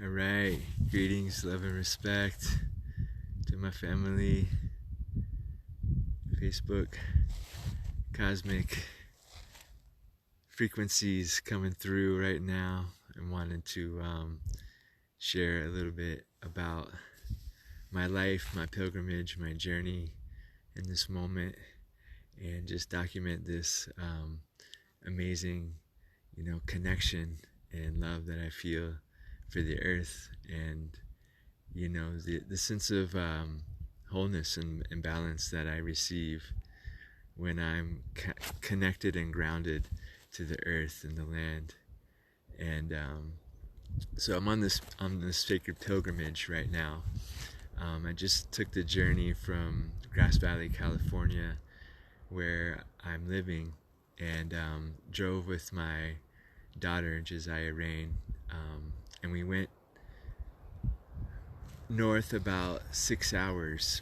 All right, greetings, love, and respect to my family, Facebook, cosmic frequencies coming through right now. I wanted to share a little bit about my life, my pilgrimage, my journey in this moment, and just document this amazing, connection and love that I feel for the earth, and the sense of wholeness and balance that I receive when I'm connected and grounded to the earth and the land. And so I'm on this sacred pilgrimage right now. I just took the journey from Grass Valley, California, where I'm living, and drove with my daughter, Josiah Rain, and we went north about 6 hours,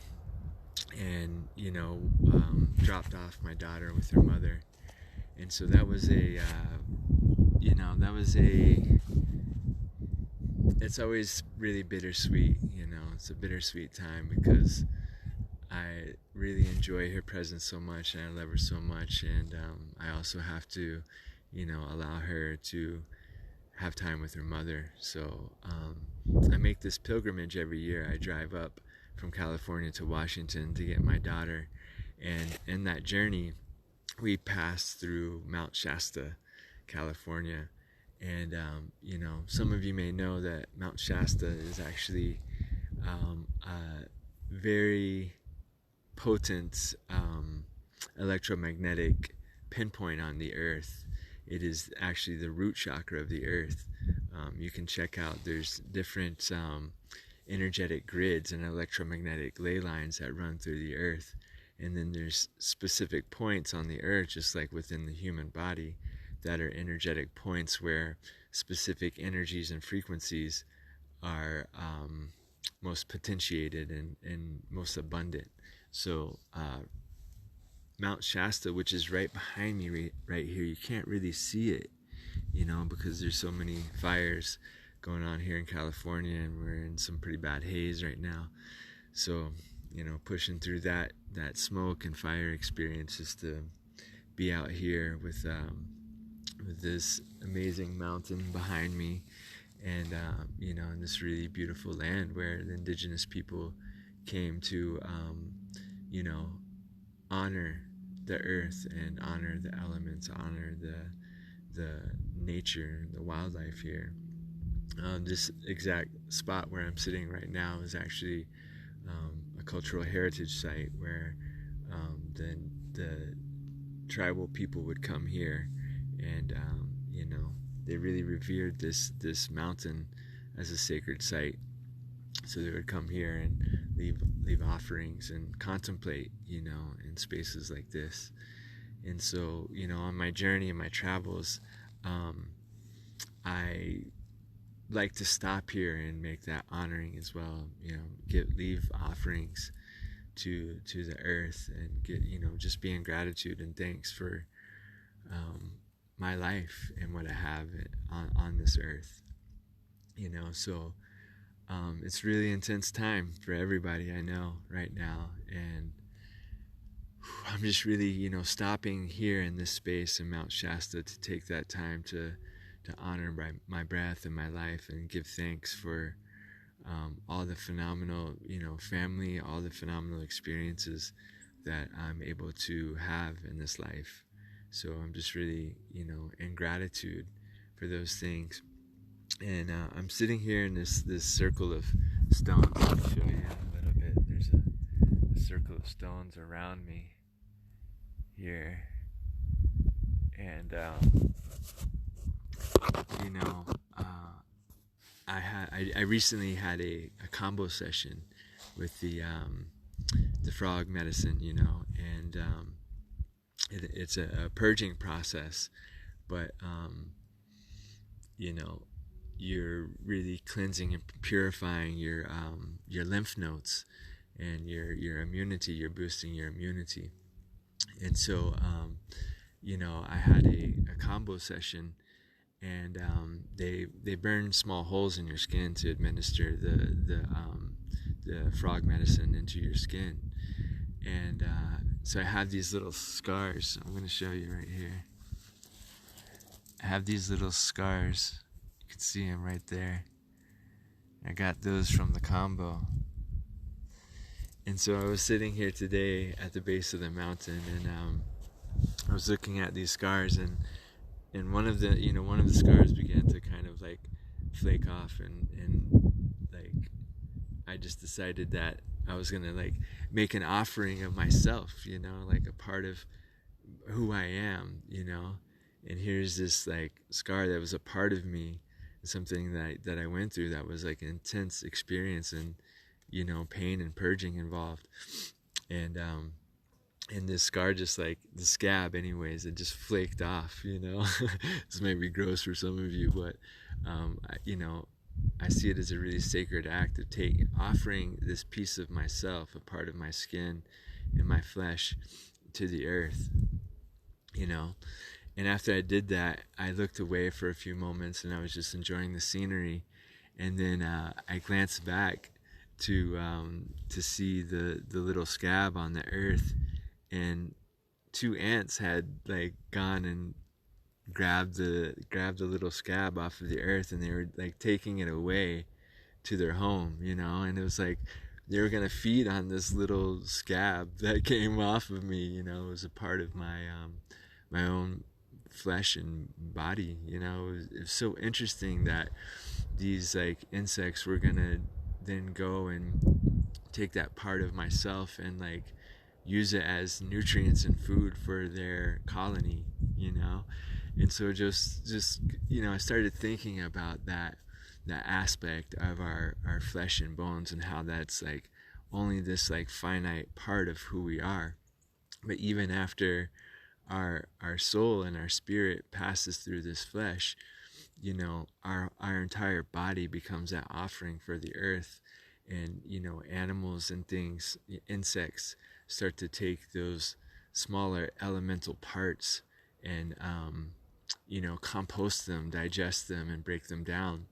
and dropped off my daughter with her mother. And so that was it's always really bittersweet. It's a bittersweet time because I really enjoy her presence so much, and I love her so much, and I also have to allow her to have time with her mother. So I make this pilgrimage every year. I drive up from California to Washington to get my daughter, and in that journey we pass through Mt.Shasta, California. And some of you may know that Mt.Shasta is actually a very potent electromagnetic pinpoint on the earth. It is actually the root chakra of the earth. You can check out, there's different energetic grids and electromagnetic ley lines that run through the earth. And then there's specific points on the earth, just like within the human body, that are energetic points where specific energies and frequencies are most potentiated and most abundant. So Mount Shasta, which is right behind me right here, you can't really see it, because there's so many fires going on here in California, and we're in some pretty bad haze right now. So, pushing through that smoke and fire experience just to be out here with this amazing mountain behind me, and in this really beautiful land where the indigenous people came to honor the earth and honor the elements, honor the nature, the wildlife here. This exact spot where I'm sitting right now is actually a cultural heritage site where the tribal people would come here, and they really revered this mountain as a sacred site. So they would come here and leave offerings and contemplate, in spaces like this. And so, on my journey and my travels, I like to stop here and make that honoring as well. Leave offerings to the earth, and get just be in gratitude and thanks for my life and what I have on this earth. So it's really intense time for everybody I know right now, and I'm just really stopping here in this space in Mount Shasta to take that time to honor my breath and my life, and give thanks for all the phenomenal family, all the phenomenal experiences that I'm able to have in this life. So I'm just really in gratitude for those things. And I'm sitting here in this circle of stones. I'll show you a little bit. There's a circle of stones around me here, and I recently had a combo session with the frog medicine, and it's a purging process, but you're really cleansing and purifying your lymph nodes and your immunity. You're boosting your immunity. And so I had a combo session, and they burn small holes in your skin to administer the frog medicine into your skin. And so I have these little scars. I'm going to show you right here. I have these little scars. You can see them right there. I got those from the combo. And so I was sitting here today at the base of the mountain, and I was looking at these scars, and one of the scars began to kind of like flake off, and like I just decided that I was gonna like make an offering of myself, like a part of who I am, and here's this like scar that was a part of me, something that I went through that was like an intense experience, and pain and purging involved, and this scar, just like the scab anyways, it just flaked off. This may be gross for some of you, but I see it as a really sacred act of offering this piece of myself, a part of my skin and my flesh, to the earth. And after I did that, I looked away for a few moments, and I was just enjoying the scenery, and then I glanced back to see the little scab on the earth, and 2 ants had like gone and grabbed the little scab off of the earth, and they were like taking it away to their home, and it was like they were gonna feed on this little scab that came off of me. It was a part of my my own flesh and body. It was so interesting that these like insects were gonna then go and take that part of myself and like use it as nutrients and food for their colony, and so just I started thinking about that aspect of our flesh and bones, and how that's like only this like finite part of who we are. But even after our soul and our spirit passes through this flesh, our entire body becomes that offering for the earth. And animals and things, insects, start to take those smaller elemental parts and compost them, digest them, and break them down,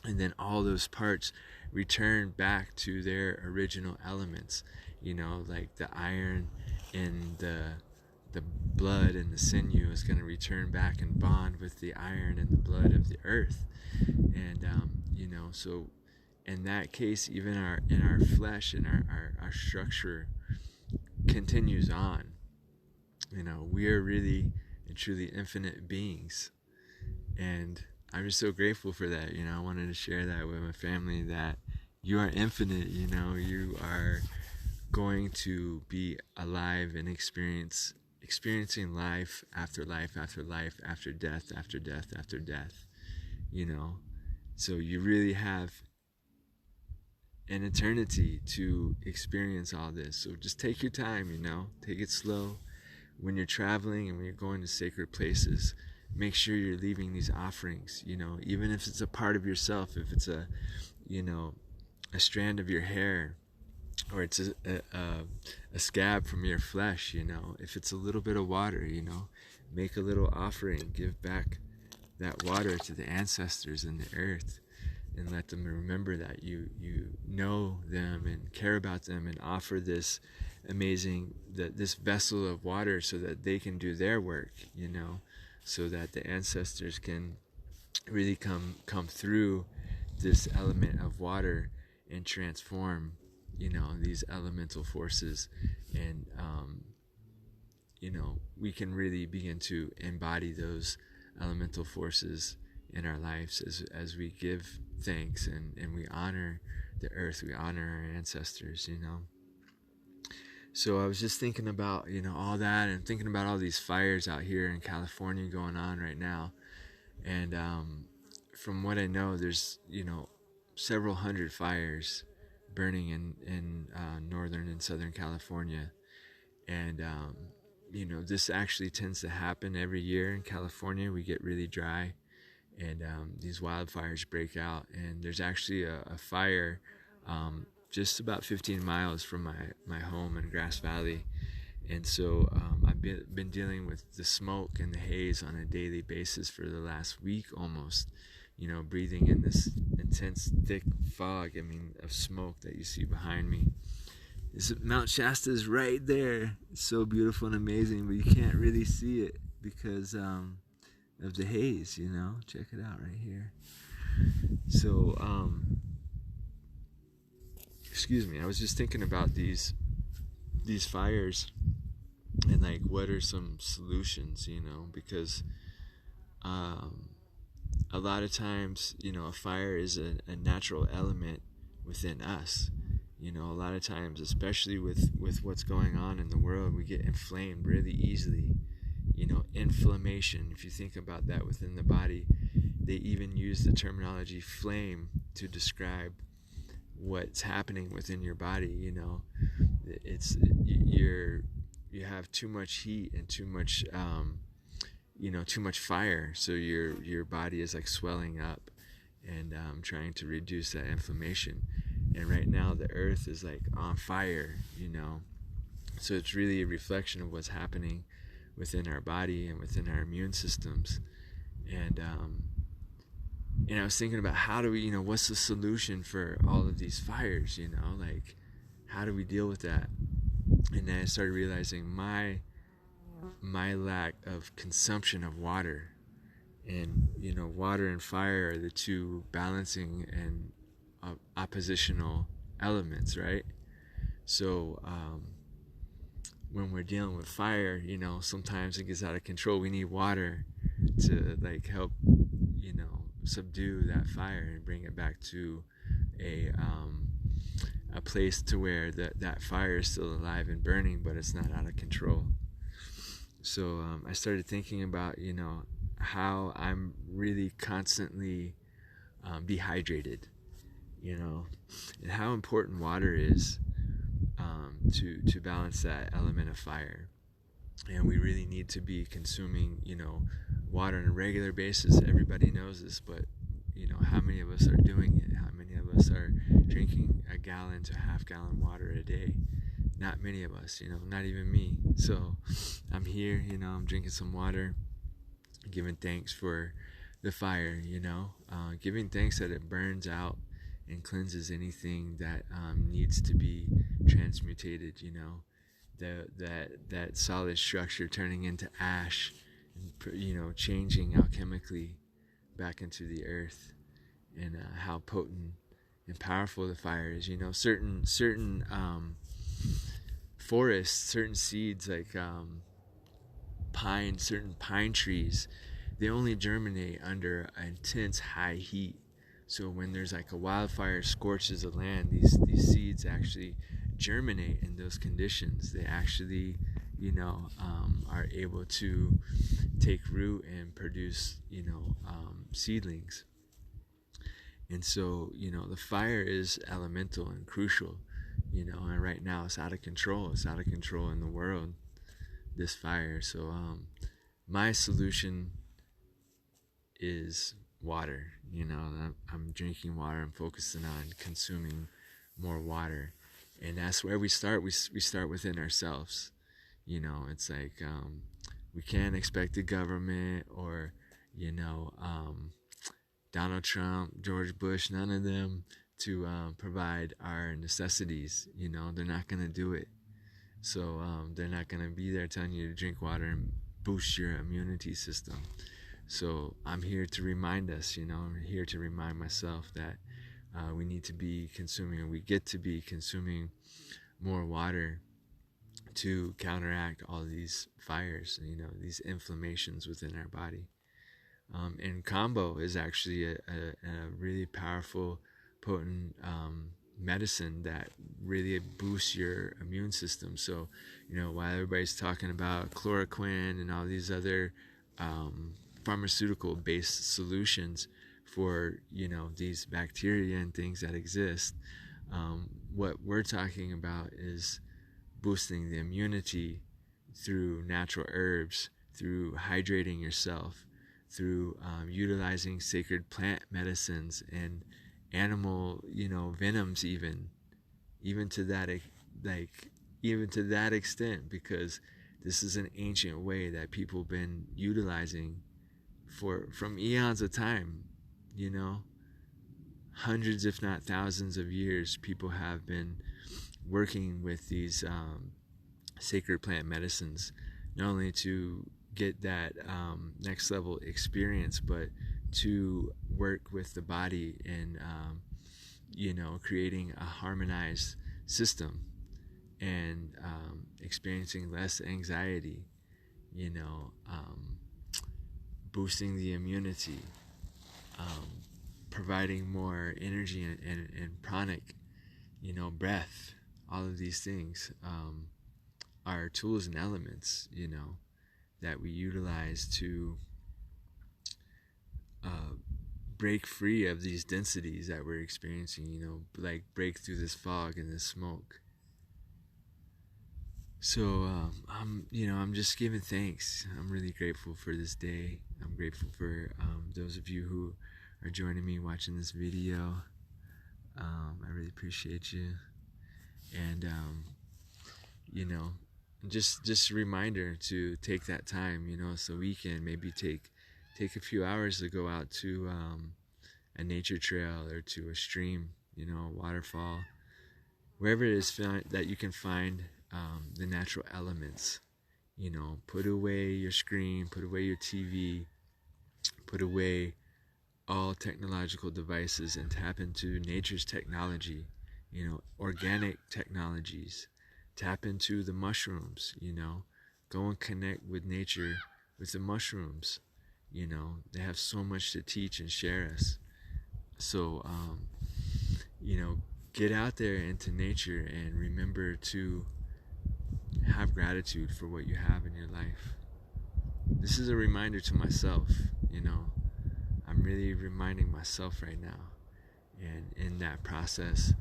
and then all those parts return back to their original elements, like the iron and the blood and the sinew is going to return back and bond with the iron and the blood of the earth. And so in that case, even in our flesh and our structure continues on. We are really and truly infinite beings, and I'm just so grateful for that. I wanted to share that with my family, that you are infinite. You are going to be alive and experiencing life after life after life, after death after death after death. So you really have an eternity to experience all this. So just take your time, take it slow. When you're traveling and when you're going to sacred places, make sure you're leaving these offerings, even if it's a part of yourself, if it's a strand of your hair, or it's a scab from your flesh, if it's a little bit of water, make a little offering, give back that water to the ancestors and the earth, and let them remember that you know them and care about them, and offer this this vessel of water so that they can do their work, so that the ancestors can really come through this element of water and transform these elemental forces, and we can really begin to embody those elemental forces in our lives as we give thanks and we honor the earth, we honor our ancestors. So I was just thinking about all that, and thinking about all these fires out here in California going on right now, and from what I know, there's several hundred fires burning in northern and southern California, and this actually tends to happen every year in California. We get really dry, and these wildfires break out, and there's actually a fire just about 15 miles from my home in Grass Valley, And so I've been dealing with the smoke and the haze on a daily basis for the last week almost, breathing in this intense thick fog, of smoke that you see behind me. Mt.Shasta is right there. It's so beautiful and amazing, but you can't really see it because of the haze, Check it out right here. So, excuse me, I was just thinking about these fires and like what are some solutions, because a lot of times, a fire is a natural element within us. A lot of times, especially with what's going on in the world, we get inflamed really easily. Inflammation, if you think about that within the body, they even use the terminology flame to describe what's happening within your body. It's you have too much heat and too much too much fire, so your body is like swelling up and trying to reduce that inflammation. And right now the earth is like on fire, so it's really a reflection of what's happening within our body and within our immune systems. And I was thinking about how do we, what's the solution for all of these fires, like how do we deal with that? And then I started realizing my lack of consumption of water. And water and fire are the two balancing and oppositional elements, right? So when we're dealing with fire, sometimes it gets out of control. We need water to like help subdue that fire and bring it back to a place to where that fire is still alive and burning, but it's not out of control. So I started thinking about how I'm really constantly dehydrated, and how important water is to balance that element of fire. And we really need to be consuming water on a regular basis. Everybody knows this, but how many of us are doing it? How many of us are drinking a gallon to half gallon water a day? Not many of us, not even me. So I'm here, I'm drinking some water, giving thanks for the fire, giving thanks that it burns out and cleanses anything that needs to be transmutated, that solid structure turning into ash, and changing alchemically back into the earth. And how potent and powerful the fire is. Certain forests, certain seeds like certain pine trees, they only germinate under intense high heat. So when there's like a wildfire scorches the land, these seeds actually germinate in those conditions. They actually are able to take root and produce seedlings. And so the fire is elemental and crucial, and right now it's out of control. It's out of control in the world, this fire. So my solution is water. I'm drinking water. I'm focusing on consuming more water, and that's where we start. We start within ourselves. It's like we can't expect the government or Donald Trump, George Bush, none of them to provide our necessities. They're not going to do it. So they're not going to be there telling you to drink water and boost your immunity system. So I'm here to remind us, I'm here to remind myself that we need to be consuming, and we get to be consuming more water to counteract all these fires, these inflammations within our body. And combo is actually a really powerful, potent medicine that really boosts your immune system. So, while everybody's talking about chloroquine and all these other pharmaceutical-based solutions for, these bacteria and things that exist, what we're talking about is boosting the immunity through natural herbs, through hydrating yourself, through utilizing sacred plant medicines and animal, venoms, even to that, like even to that extent, because this is an ancient way that people have been utilizing from eons of time. You know, hundreds, if not thousands of years, people have been working with these sacred plant medicines, not only to get that next level experience, but to work with the body and creating a harmonized system and experiencing less anxiety, boosting the immunity, providing more energy and pranic, breath. All of these things are tools and elements, that we utilize to break free of these densities that we're experiencing, like break through this fog and this smoke. So I'm just giving thanks. I'm really grateful for this day. I'm grateful for those of you who are joining me watching this video. I really appreciate you. And just a reminder to take that time, so we can maybe take a few hours to go out to a nature trail or to a stream, a waterfall, wherever it is that you can find the natural elements. Put away your screen, put away your TV, put away all technological devices and tap into nature's technology, organic technologies. Tap into the mushrooms, go and connect with nature, with the mushrooms. They have so much to teach and share us. So, get out there into nature and remember to have gratitude for what you have in your life. This is a reminder to myself, I'm really reminding myself right now. And in that process,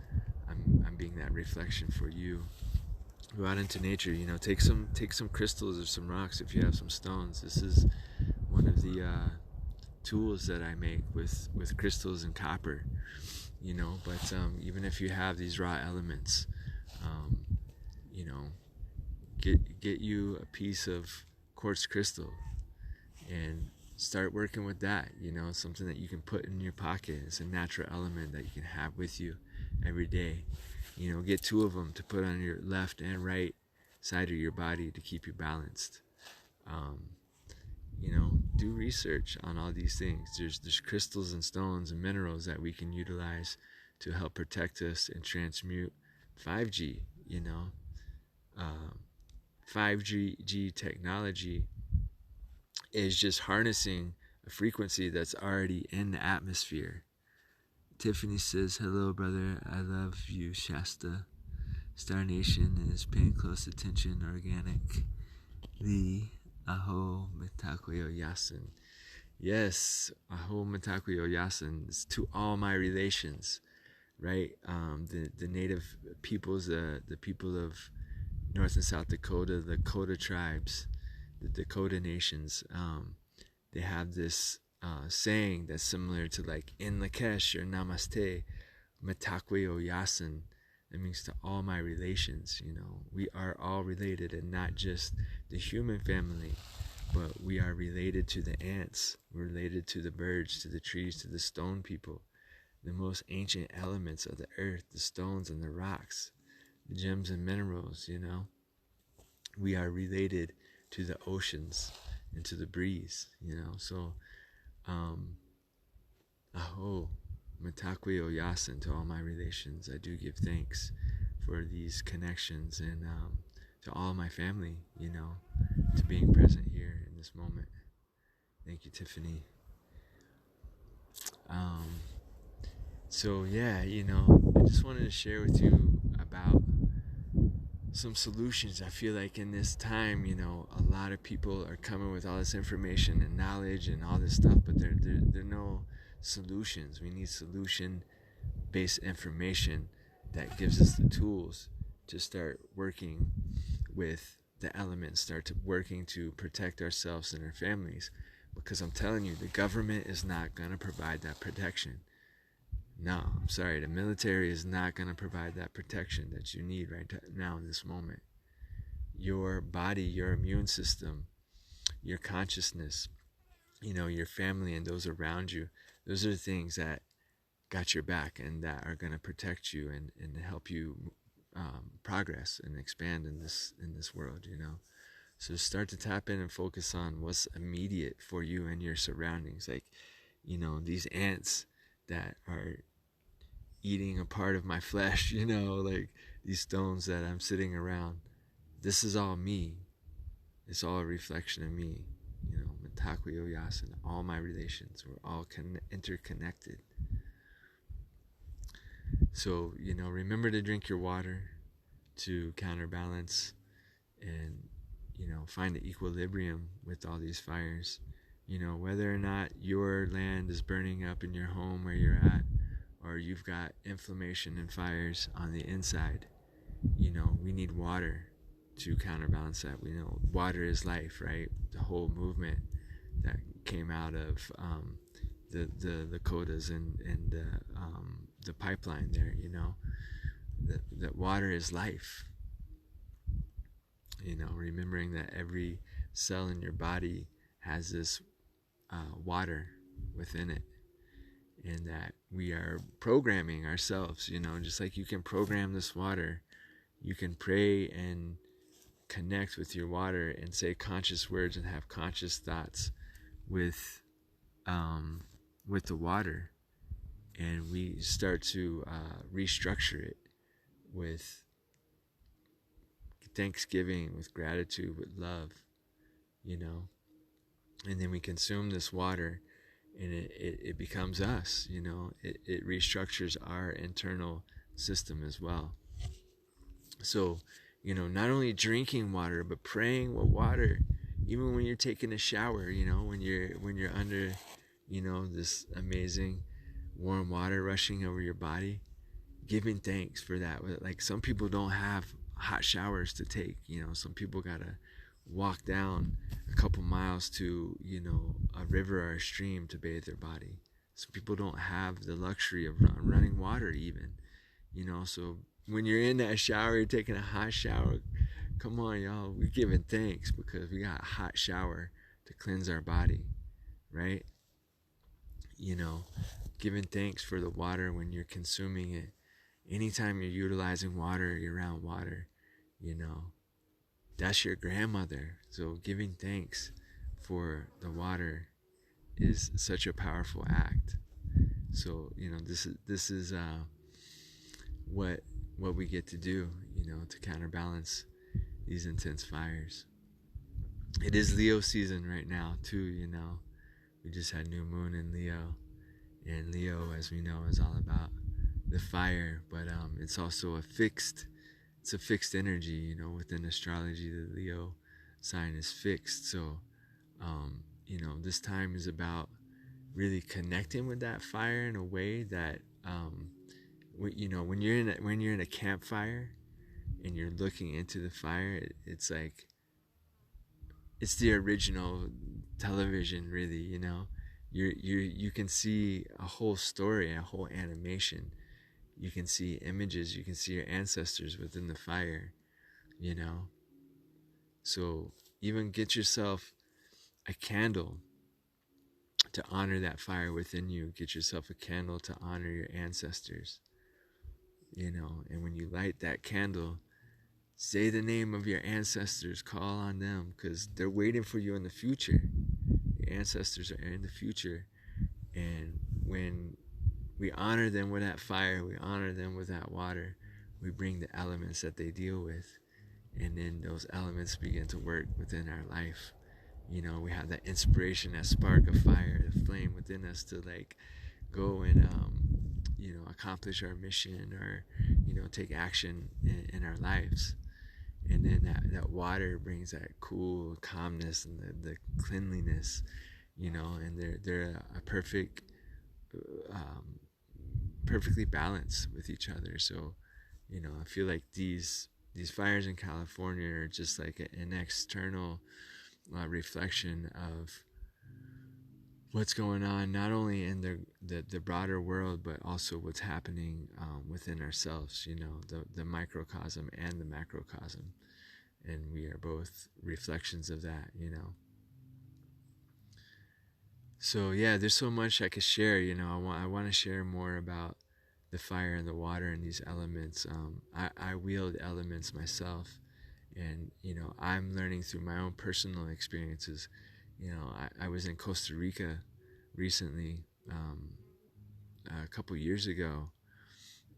I'm being that reflection for you. Go out into nature, take some crystals or some rocks if you have some stones. This is one of the tools that I make with crystals and copper, but even if you have these raw elements, get you a piece of quartz crystal and start working with that, something that you can put in your pocket. It's a natural element that you can have with you every day. Get 2 of them to put on your left and right side of your body to keep you balanced. Do research on all these things. There's crystals and stones and minerals that we can utilize to help protect us and transmute 5G. 5G technology is just harnessing a frequency that's already in the atmosphere. Tiffany says, hello, brother. I love you, Shasta. Star Nation is paying close attention. Organic. Lee. Aho Mitakuyo Yasin. Yes, Aho Mitakuyo Yasin. It's to all my relations, right? The native peoples, the people of North and South Dakota, the Dakota tribes, the Dakota nations, they have this saying that's similar to like in Lakesh or Namaste, Mitakuyo Yasin. That means to all my relations. We are all related, and not just the human family, but we are related to the ants. We're related to the birds, to the trees, to the stone people, the most ancient elements of the earth, the stones and the rocks, the gems and minerals. We are related to the oceans and to the breeze. So aho Mitakuyo Yasin to all my relations. I do give thanks for these connections, and to all my family, to being present here in this moment. Thank you, Tiffany. So yeah, I just wanted to share with you about some solutions. I feel like in this time, a lot of people are coming with all this information and knowledge and all this stuff, but there are no solutions. We need solution-based information that gives us the tools to start working with the elements, start working to protect ourselves and our families. Because I'm telling you, the government is not going to provide that protection. No, I'm sorry, the military is not going to provide that protection that you need right now in this moment. your body, your immune system, your consciousness, your family and those around you. Those are the things that got your back and that are going to protect you and help you progress and expand in this world. So start to tap in and focus on what's immediate for you and your surroundings. Like, these ants that are eating a part of my flesh, like these stones that I'm sitting around. This is all me. It's all a reflection of me. Mt.Shasta, and all my relations, we're all interconnected. So, remember to drink your water to counterbalance and, find the equilibrium with all these fires. Whether or not your land is burning up in your home where you're at, or you've got inflammation and fires on the inside, we need water to counterbalance that. We know water is life, right? The whole movement that came out of the Dakotas and the pipeline there, that water is life. Remembering that every cell in your body has this water within it, and that we are programming ourselves, just like you can program this water. You can pray and connect with your water and say conscious words and have conscious thoughts with the water, and we start to restructure it with thanksgiving, with gratitude, with love, and then we consume this water, and it becomes us. It restructures our internal system as well. So, not only drinking water, but praying with water, even when you're taking a shower, when you're under, this amazing warm water rushing over your body, giving thanks for that. Like, some people don't have hot showers to take. Some people gotta walk down a couple miles to, a river or a stream to bathe their body. Some people don't have the luxury of running water even, so when you're in that shower, you're taking a hot shower, come on, y'all, we're giving thanks because we got a hot shower to cleanse our body, right? Giving thanks for the water when you're consuming it. Anytime you're utilizing water, you're around water, that's your grandmother. So giving thanks for the water is such a powerful act. So, this is what we get to do, to counterbalance these intense fires. It is Leo season right now too, we just had new moon in Leo, and Leo, as we know, is all about the fire, but it's also a fixed energy, within astrology. The Leo sign is fixed. So this time is about really connecting with that fire in a way that when you're in a campfire and you're looking into the fire, it's like it's the original television, really. You can see a whole story, a whole animation. You can see images, you can see your ancestors within the fire, so even get yourself a candle to honor that fire within you. Get yourself a candle to honor your ancestors, and when you light that candle, say the name of your ancestors, call on them, because they're waiting for you in the future. Your ancestors are in the future, and when we honor them with that fire, we honor them with that water, we bring the elements that they deal with, and then those elements begin to work within our life. We have that inspiration, that spark of fire, the flame within us to go and accomplish our mission, or take action in our lives. And then that water brings that cool calmness and the cleanliness, and they're a perfectly balanced with each other. So I feel like these fires in California are just like an external reflection of what's going on, not only in the broader world, but also what's happening within ourselves, the microcosm and the macrocosm. and we are both reflections of that, So yeah, there's so much I could share. I want to share more about the fire and the water and these elements. I wield elements myself, and I'm learning through my own personal experiences. I was in Costa Rica recently, a couple years ago,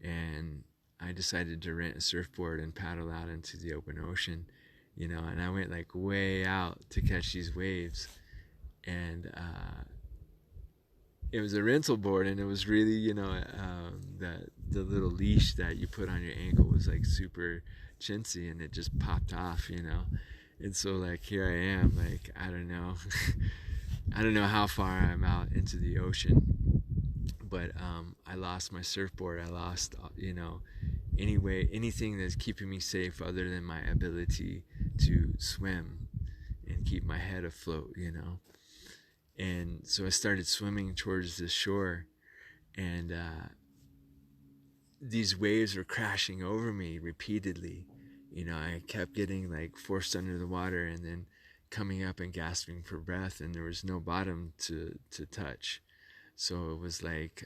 and I decided to rent a surfboard and paddle out into the open ocean, and I went like way out to catch these waves, and it was a rental board, and it was really, the little leash that you put on your ankle was like super chintzy, and it just popped off, and so like here I am, like I don't know, I don't know how far I'm out into the ocean, but I lost my surfboard. I lost, anything that's keeping me safe other than my ability to swim and keep my head afloat, And so I started swimming towards the shore, and these waves were crashing over me repeatedly. I kept getting like forced under the water and then coming up and gasping for breath, and there was no bottom to touch. So it was like,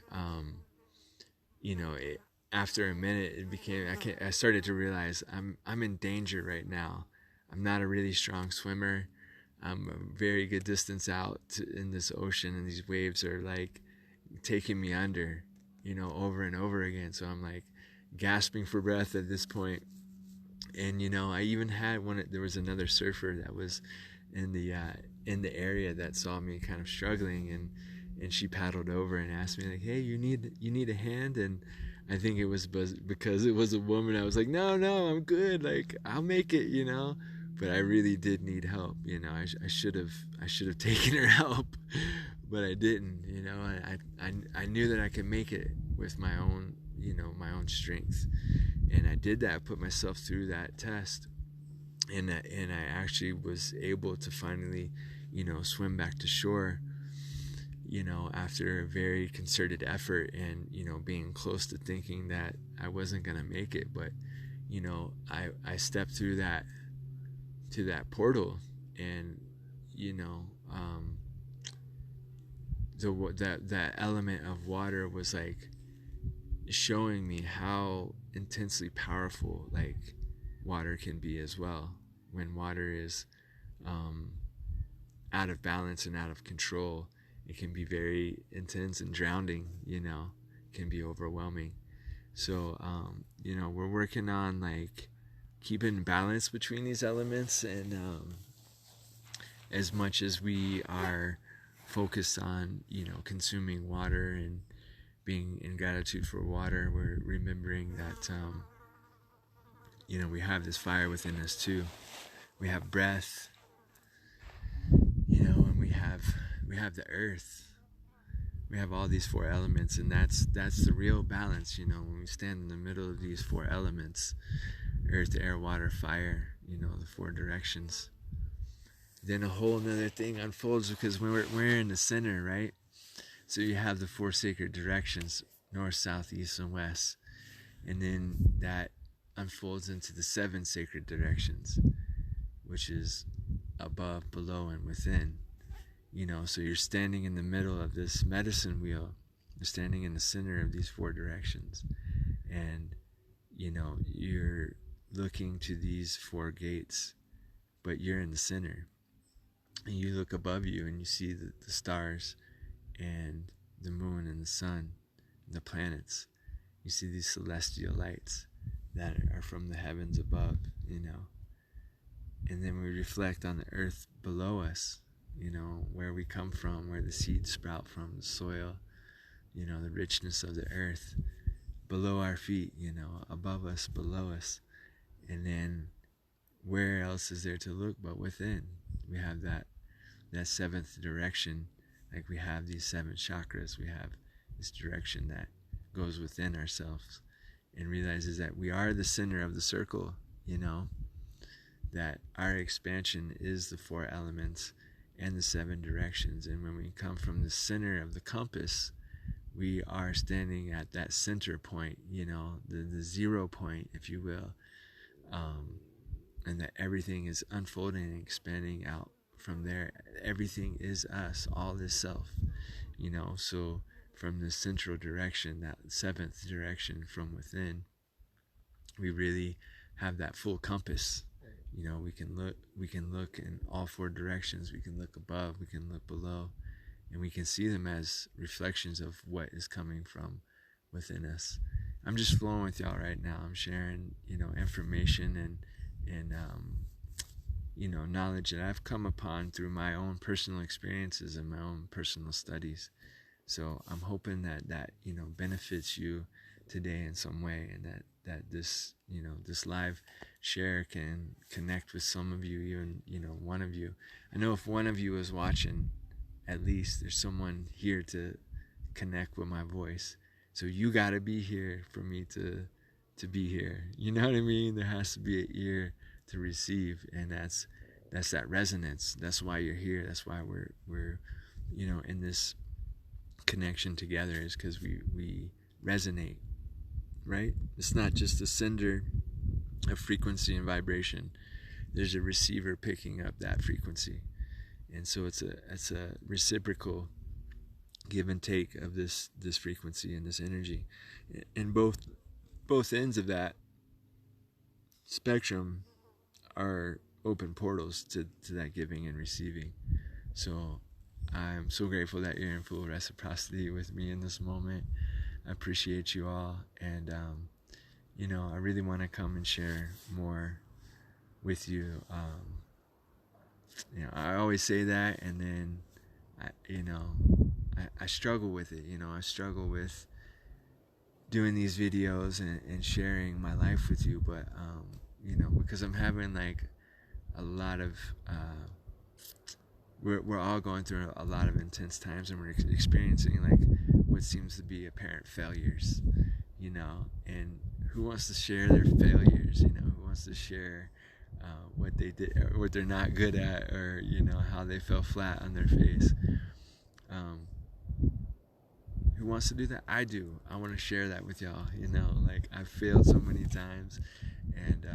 after a minute, it became, I started to realize I'm in danger right now. I'm not a really strong swimmer. I'm a very good distance out in this ocean, and these waves are like taking me under, over and over again. So I'm like gasping for breath at this point. And I even had there was another surfer that was in the area that saw me kind of struggling, and she paddled over and asked me like, "Hey, you need a hand?" And I think it was because it was a woman. I was like, "No, I'm good. Like I'll make it," But I really did need help. I should have taken her help, but I didn't. I knew that I could make it with my own strength, and I did that. I put myself through that test, and I actually was able to finally, swim back to shore. After a very concerted effort, and being close to thinking that I wasn't gonna make it, but I stepped through that to that portal, and that element of water was like showing me how intensely powerful like water can be as well. When water is out of balance and out of control, it can be very intense and drowning, can be overwhelming. So we're working on like keeping balance between these elements, and as much as we are focused on consuming water and being in gratitude for water, we're remembering that we have this fire within us too. We have breath, and we have the earth. We have all these four elements, and that's the real balance. When we stand in the middle of these four elements: earth, air, water, fire, the four directions. Then a whole another thing unfolds, because we're in the center, right? So you have the four sacred directions: north, south, east, and west. And then that unfolds into the seven sacred directions, which is above, below, and within. So you're standing in the middle of this medicine wheel. You're standing in the center of these four directions. And, you're looking to these four gates, but you're in the center. And you look above you, and you see the stars and the moon and the sun and the planets. You see these celestial lights that are from the heavens above, And then we reflect on the earth below us, where we come from, where the seeds sprout from, the soil, the richness of the earth below our feet, above us, below us. And then where else is there to look but within? We have that seventh direction. Like we have these seven chakras. We have this direction that goes within ourselves and realizes that we are the center of the circle, that our expansion is the four elements and the seven directions. And when we come from the center of the compass, we are standing at that center point, the 0 point, if you will. and that everything is unfolding and expanding out from there. Everything is us, all is self, so from the central direction, that seventh direction from within, we really have that full compass. We can look in all four directions. We can look above, we can look below, and we can see them as reflections of what is coming from within us. I'm just flowing with y'all right now. I'm sharing, information and knowledge that I've come upon through my own personal experiences and my own personal studies. So I'm hoping that benefits you today in some way, and that this this live share can connect with some of you, even one of you. I know if one of you is watching, at least there's someone here to connect with my voice. So you got to be here for me to be here. You know what I mean? There has to be an ear to receive, and that's that resonance. That's why you're here. That's why we're in this connection together, is because we resonate, right? It's not just a sender of frequency and vibration. There's a receiver picking up that frequency, and so it's a reciprocal give and take of this frequency and this energy, and both ends of that spectrum are open portals to that giving and receiving. So I'm so grateful that you're in full reciprocity with me in this moment. I appreciate you all, and I really want to come and share more with you. I always say that, and then I struggle with it. I struggle with doing these videos and sharing my life with you, but because I'm having like a lot of we're all going through a lot of intense times, and we're experiencing like what seems to be apparent failures, and who wants to share their failures? Who wants to share what they did, or what they're not good at, or how they fell flat on their face? Who wants to do that? I do. I want to share that with y'all. Like I've failed so many times, and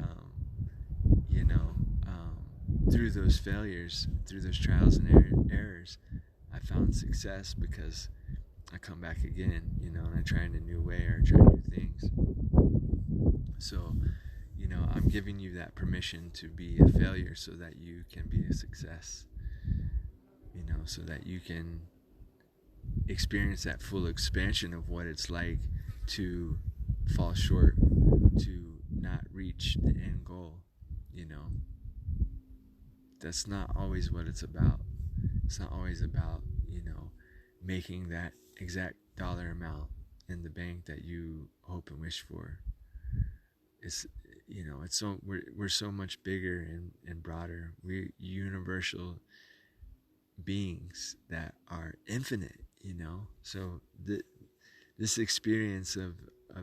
through those failures, through those trials and errors, I found success, because I come back again, and I try in a new way, or try new things. So, I'm giving you that permission to be a failure so that you can be a success, so that you can experience that full expansion of what it's like to fall short, to not reach the end goal. That's not always what it's about. It's not always about making that exact dollar amount in the bank that you hope and wish for. It's it's so we're so much bigger and broader. We're universal beings that are infinite. So this experience of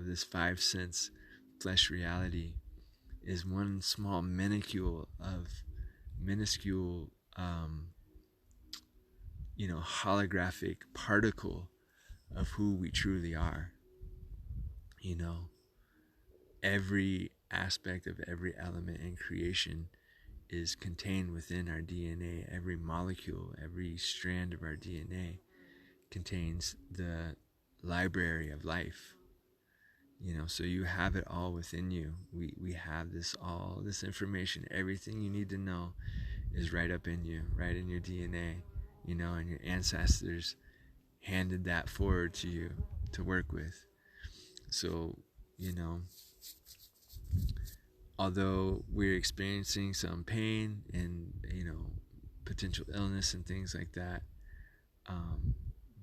this 5 sense flesh reality is one small minuscule holographic particle of who we truly are. Every aspect of every element in creation is contained within our DNA. Every molecule, every strand of our DNA contains the library of life. So you have it all within you. We have all this information. Everything you need to know is right up in you, right in your DNA, and your ancestors handed that forward to you to work with. So, although we're experiencing some pain and, potential illness and things like that,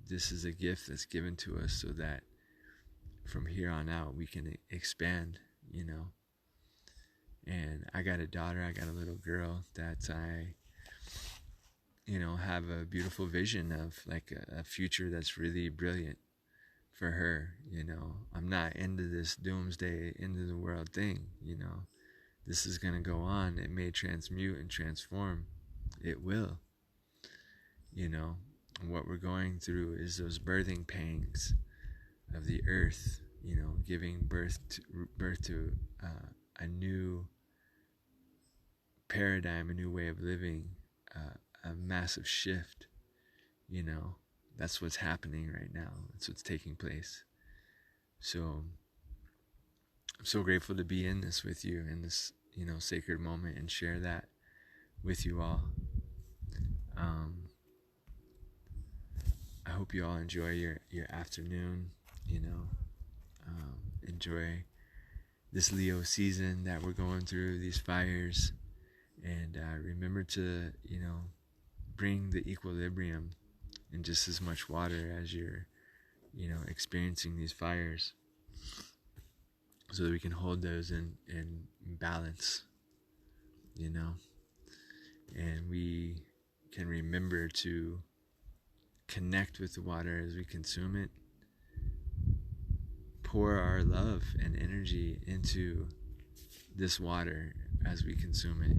this is a gift that's given to us so that from here on out we can expand, And I got a daughter, I got a little girl that I, have a beautiful vision of, like a future that's really brilliant for her. I'm not into this doomsday, end of the world thing. This is going to go on. It may transmute and transform. It will. And what we're going through is those birthing pangs of the earth, giving birth to a new paradigm, a new way of living, a massive shift. That's what's happening right now. That's what's taking place. So I'm so grateful to be in this with you, in this sacred moment, and share that with you all. I hope you all enjoy your afternoon. Enjoy this Leo season that we're going through, these fires, and remember to bring the equilibrium in just as much water as you're experiencing these fires, so that we can hold those in balance, and we can remember to connect with the water as we consume it, pour our love and energy into this water as we consume it,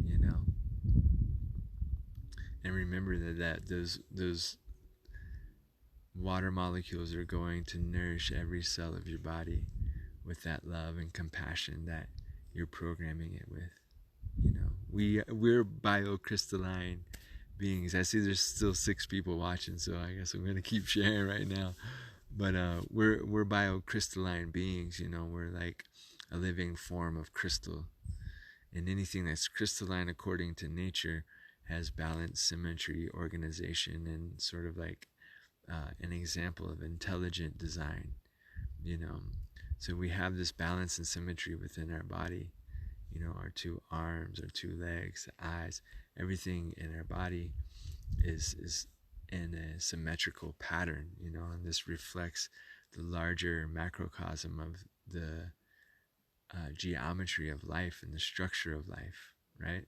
and remember that those water molecules are going to nourish every cell of your body with that love and compassion that you're programming it with. We're biocrystalline beings. I see there's still 6 people watching, so I guess I'm gonna keep sharing right now. But we're biocrystalline beings. We're like a living form of crystal, and anything that's crystalline according to nature has balance, symmetry, organization, and sort of like an example of intelligent design. So we have this balance and symmetry within our body. Our 2 arms, our 2 legs, the eyes, everything in our body is in a symmetrical pattern, and this reflects the larger macrocosm of the geometry of life and the structure of life, right?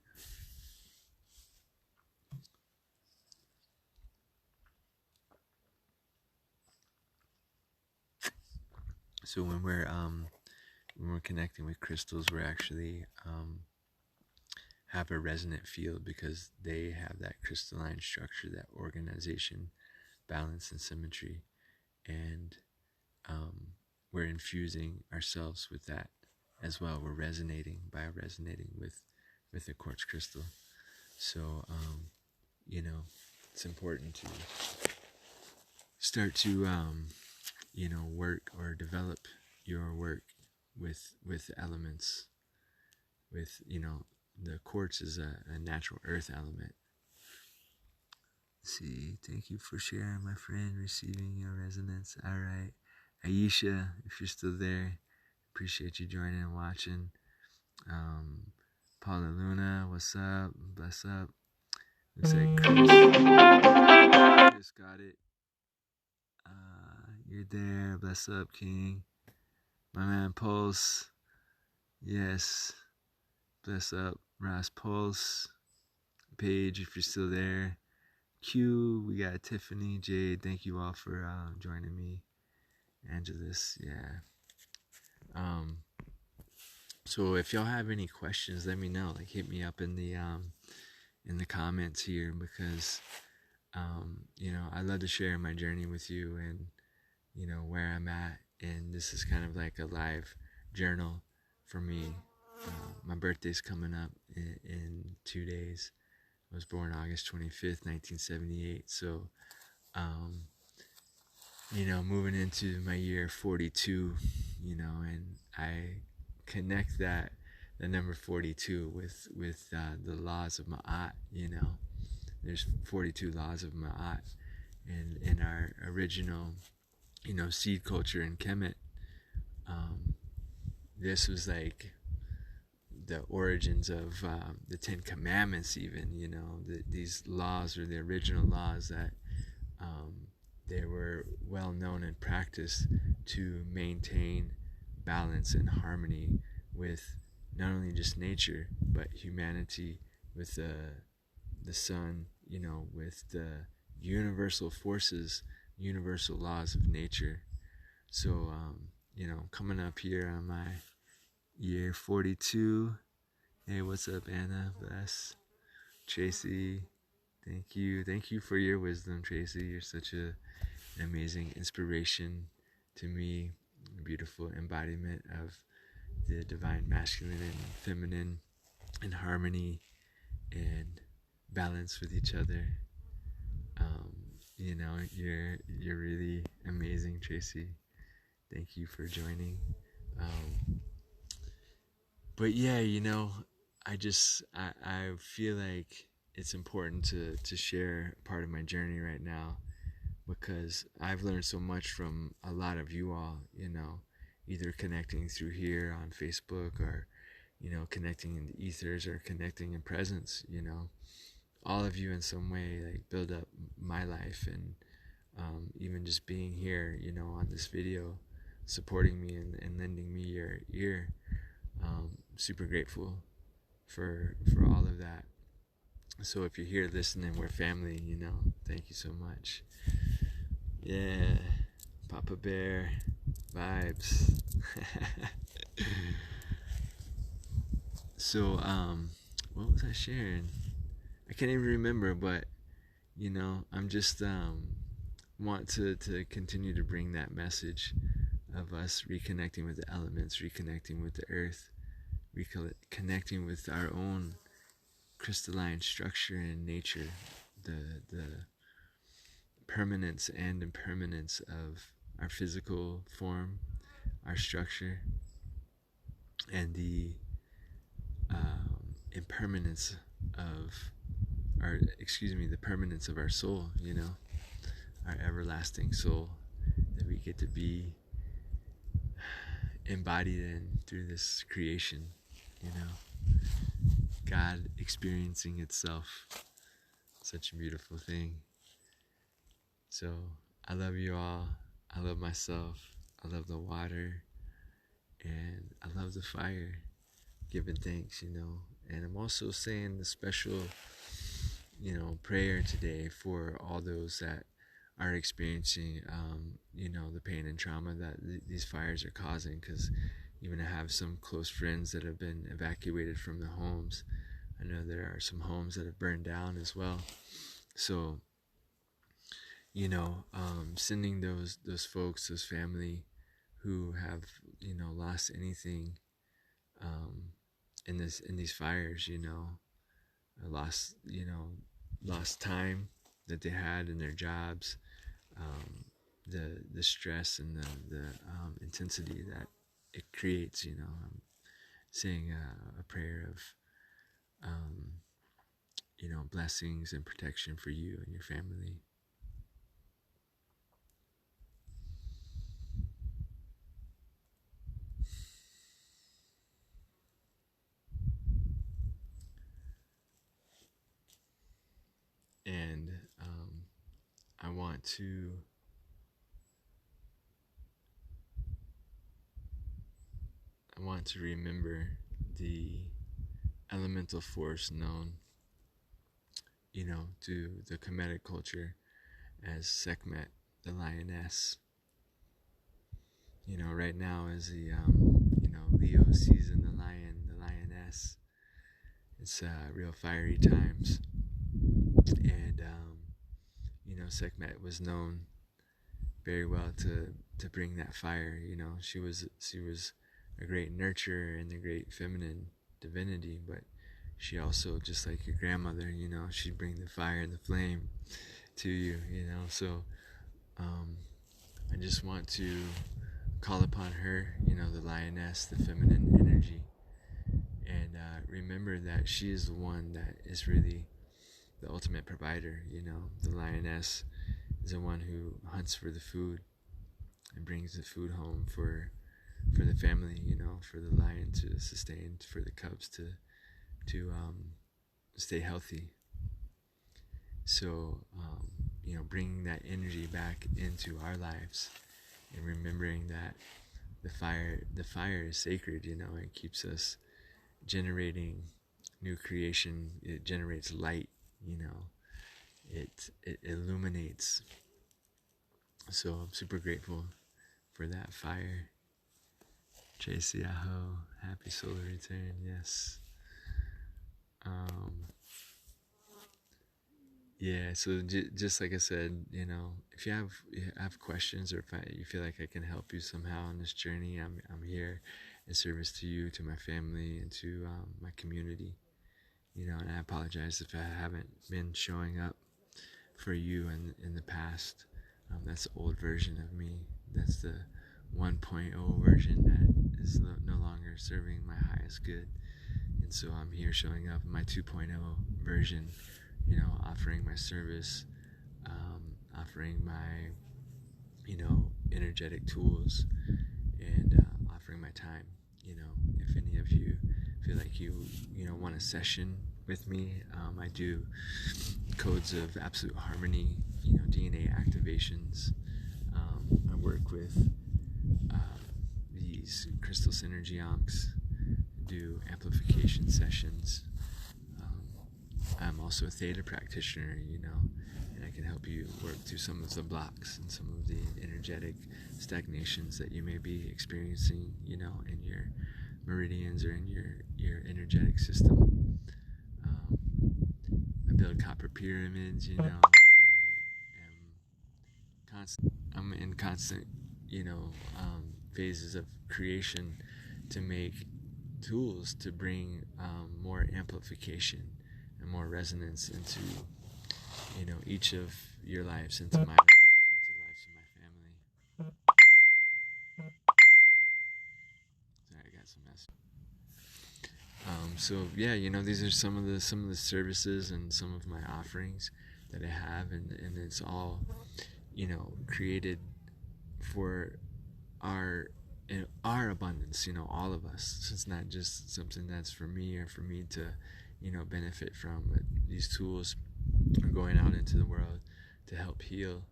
So when we're connecting with crystals, we're actually have a resonant field, because they have that crystalline structure, that organization, balance, and symmetry, and we're infusing ourselves with that as well. We're resonating with the quartz crystal. So it's important to start to work or develop your work with elements. With the quartz is a natural earth element. Let's see, thank you for sharing, my friend, receiving your resonance. All right, Aisha, if you're still there, appreciate you joining and watching. Paula Luna, what's up? Bless up. Looks like Chris got it. You're there. Bless up, King. My man Pulse. Yes. Bless up, Ross Pulse. Paige, if you're still there. Q, we got Tiffany, Jade. Thank you all for joining me. Angeles, yeah. So if y'all have any questions, let me know. Like, hit me up in the comments here, because I love to share my journey with you, and where I'm at. And this is kind of like a live journal for me. My birthday's coming up in 2 days. I was born August 25th, 1978. So, moving into my year 42, and I connect the number 42 with the laws of Ma'at. There's 42 laws of Ma'at, and in our original, seed culture in Kemet, this was like the origins of the 10 Commandments. Even these laws are the original laws that they were well known and practiced to maintain balance and harmony with not only just nature, but humanity, with the sun, with the universal forces, universal laws of nature. So coming up here on my year 42. Hey, what's up, Anna? Bless. Tracy, thank you for your wisdom, Tracy. You're such an amazing inspiration to me, a beautiful embodiment of the divine masculine and feminine in harmony, and balance with each other. You know, you're really amazing, Tracy. Thank you for joining. But yeah, you know, I feel like it's important to share part of my journey right now, because I've learned so much from a lot of you all, you know, either connecting through here on Facebook, or, you know, connecting in the ethers, or connecting in presence, you know. All of you in some way like build up my life, and even just being here, you know, on this video, supporting me and lending me your ear. Super grateful for all of that. So if you're here listening, we're family, you know. Thank you so much. Yeah, Papa Bear vibes. So what was I sharing? I can't even remember, but you know, I'm just want to continue to bring that message of us reconnecting with the elements, reconnecting with the earth, reconnecting with our own crystalline structure in nature, the permanence and impermanence of our physical form, our structure, and the impermanence of the permanence of our soul, you know, our everlasting soul that we get to be embodied in through this creation, you know, God experiencing itself. Such a beautiful thing. So I love you all. I love myself. I love the water, and I love the fire. Giving thanks, you know. And I'm also saying the special, you know, prayer today for all those that are experiencing, you know, the pain and trauma that these fires are causing. Because even I have some close friends that have been evacuated from their homes. I know there are some homes that have burned down as well. So, you know, sending those folks, those family who have, you know, lost anything in these fires, you know, lost time that they had in their jobs, the stress and the intensity that it creates, you know. Saying a prayer of you know, blessings and protection for you and your family. And I want to remember the elemental force known, you know, to the Kemetic culture as Sekhmet, the lioness. You know, right now is the you know, Leo season, the lioness. It's real fiery times, and you know, Sekhmet was known very well to bring that fire. You know, she was a great nurturer and a great feminine divinity, but she also, just like your grandmother, you know, she'd bring the fire and the flame to you, you know. So I just want to call upon her, you know, the lioness, the feminine energy, and remember that she is the one that is really the ultimate provider. You know, the lioness is the one who hunts for the food and brings the food home for the family, you know, for the lion to sustain, for the cubs to stay healthy. So you know, bringing that energy back into our lives, and remembering that the fire is sacred. You know, it keeps us generating new creation. It generates light. You know, it illuminates. So I'm super grateful for that fire. Tracy, aho, happy solar return. Yes. Yeah, so just like I said, you know, if you have questions, or if you feel like I can help you somehow on this journey, I'm here in service to you, to my family, and to my community. And I apologize if I haven't been showing up for you in the past. That's the old version of me. That's the 1.0 version that is no longer serving my highest good. And so I'm here showing up in my 2.0 version, offering my service, offering my, energetic tools, and offering my time. If any of you feel like you want a session with me, I do codes of absolute harmony, DNA activations. I work with these crystal synergy onks, do amplification sessions. I'm also a theta practitioner, and I can help you work through some of the blocks and some of the energetic stagnations that you may be experiencing, in your meridians or in your energetic system. I build copper pyramids, I'm in constant, phases of creation to make tools to bring more amplification and more resonance into, each of your lives, into my life, into the lives of my family. Sorry, I got some mess. So yeah, these are some of the services and some of my offerings that I have, and it's all, created for our abundance, all of us. So it's not just something that's for me or for me to, benefit from. But these tools are going out into the world to help heal,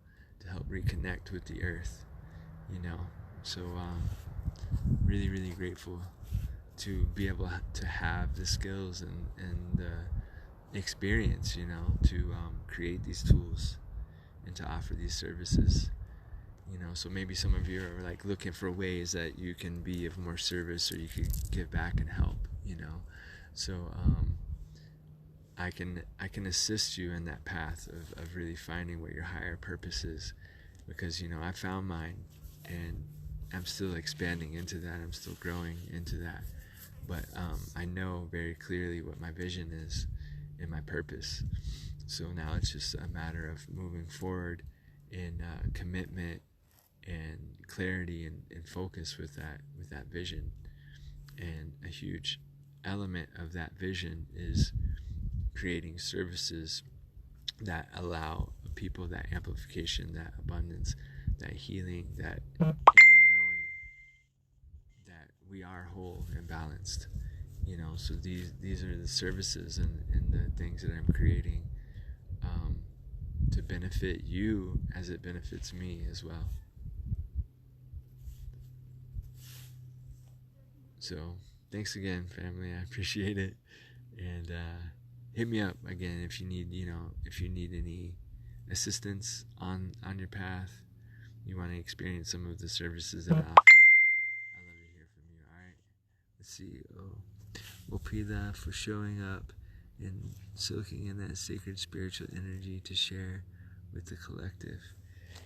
to help reconnect with the earth, So really, really grateful to be able to have the skills and the experience, to create these tools and to offer these services. So maybe some of you are like looking for ways that you can be of more service, or you could give back and help, so I can assist you in that path of really finding what your higher purpose is, because I found mine, and I'm still expanding into that. I'm still growing into that, but I know very clearly what my vision is and my purpose. So now it's just a matter of moving forward in commitment and clarity and focus with that vision. And a huge element of that vision is creating services that allow people that amplification, that abundance, that healing, that inner knowing that we are whole and balanced. So these are the services and the things that I'm creating to benefit you as it benefits me as well. So thanks again, family. I appreciate it. And hit me up again if you need, any assistance on your path. You want to experience some of the services that I offer. I'd love to hear from you. All right. Let's see. Wopila for showing up and soaking in that sacred spiritual energy to share with the collective.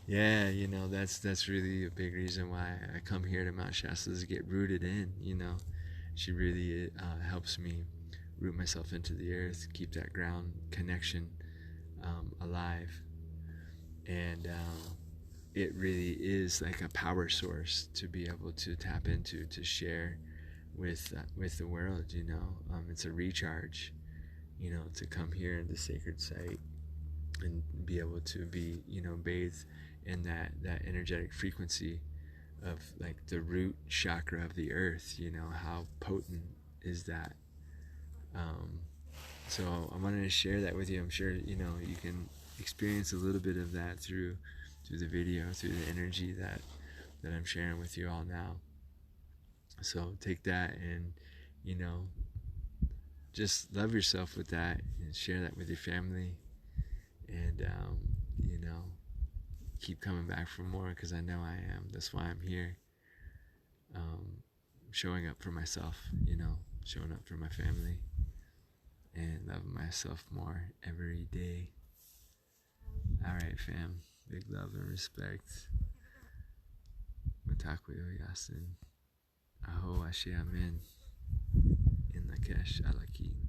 Yeah, that's really a big reason why I come here to Mt.Shasta, to get rooted in. She really helps me root myself into the earth, keep that ground connection alive, and it really is like a power source to be able to tap into, to share with the world. It's a recharge, to come here in the sacred site and be able to be, bathed in that energetic frequency of like the root chakra of the earth. How potent is that? So I wanted to share that with you. I'm sure you can experience a little bit of that through the video, through the energy that I'm sharing with you all now. So take that and just love yourself with that, and share that with your family, and keep coming back for more, because I know I am. That's why I'm here, showing up for myself, showing up for my family, and loving myself more every day. All right, fam. Big love and respect. Matakweo Yasin. Aho Ashe Amen. In Lakesh Alakin.